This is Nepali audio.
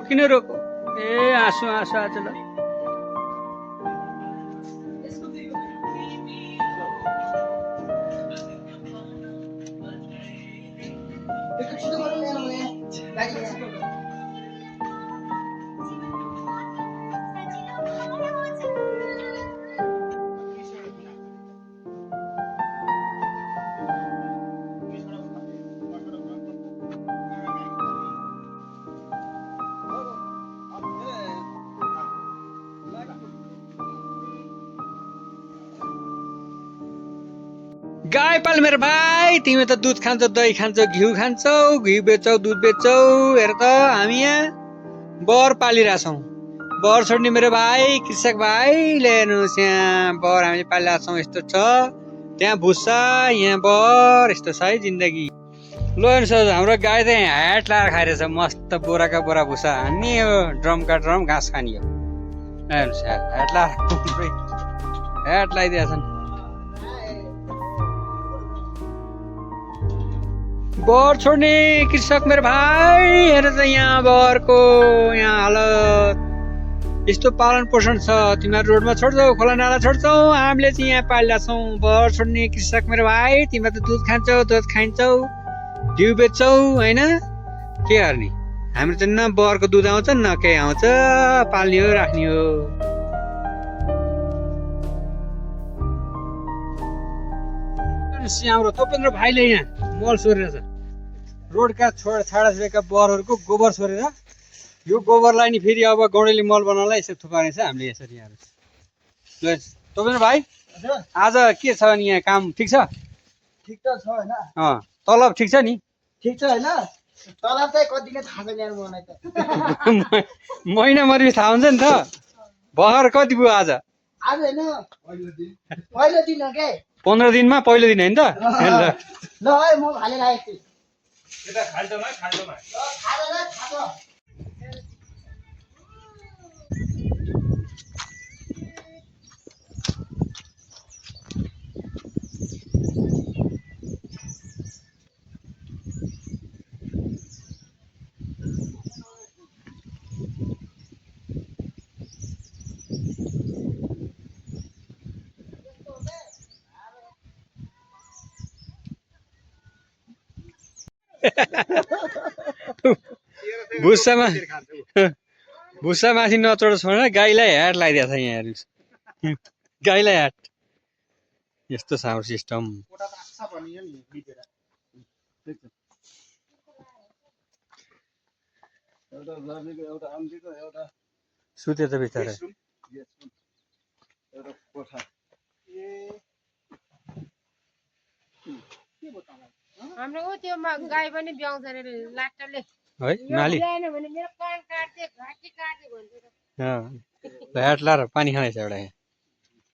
किन रोको ए आँसु आँसु आज ल गाई पाल मेरो भाइ तिमी त दुध खान्छौ दही खान्छौ घिउ खान्छौ घिउ बेच्छौ दुध बेच्छौ हेर त हामी यहाँ बर पालिरहेछौँ बर छोड्ने मेरो भाइ कृषक भाइ हेर्नुहोस् यहाँ बर हामीले पालिरहेको छौँ यस्तो छ त्यहाँ भुस्सा यहाँ बर यस्तो छ है जिन्दगी ल हेर्नुहोस् हाम्रो गाई त यहाँ ह्याट लाएर खाइरहेछ मस्त बोराका बोरा भुस्सा हान्ने हो ड्रमका ड्रम घाँस खाने हो हेर्नुहोस् ह्याट लाएर ह्याट लगाइदिएछन् बर छोड्ने कृषक मेरो भाइ हेर त यहाँ बरको यहाँ हालत यस्तो पालन पोषण छ तिमीहरू रोडमा छोड्छौ खोला नाला छोड्छौ हामीले चाहिँ यहाँ पालिरहेको छौँ बर छोड्ने कृषक मेरो भाइ तिमीहरू त दुध खान्छौ दुध खान्छौ घिउ बेच्छौ होइन के गर्ने हाम्रो त न बरको दुध आउँछ न केही आउँछ पाल्ने हो राख्ने हो हाम्रो तपेन्द्र भाइले यहाँ मल सोरेर रोडका छाडा छोडेका बरहरूको गोबर सोरेर यो गोबरलाई नि फेरि अब गौडेली मल बनाउनलाई यसरी थुपार्ने छ हामीले यसरी यहाँ ल तपेन्द्र भाइ आज के छ नि यहाँ काम ठिक छ ठिक त छ हैन तलब ठिक छ नि ठिक छ हैन तलब चाहिँ कति नै थाहा छैन यार मलाई त महिना मरि थाहा हुन्छ नि त भर्खर कति भयो आज आज हैन पहिलो दिन हो के 15 दिनमा पहिलो दिन होइन त ल है म हालेर आएछु यता खाल्टोमा खाल्टोमा खाजा भुस्सा माथि नचढोस् भनेर गाईलाई ह्याट लगाइदिएको छ यहाँ हेर्नुहोस् गाईलाई ह्याट यस्तो छ हाम्रो सिस्टम सुते त बिचारा हाम्रो त्यो गाई पनि ब्याउँछ रे लाटले है नाली ल्याएन भने मेरो कान काट्थे घाँटी काट्थे भन्छ ह्याट लाएर पानी खाँदैछ एउटा यहाँ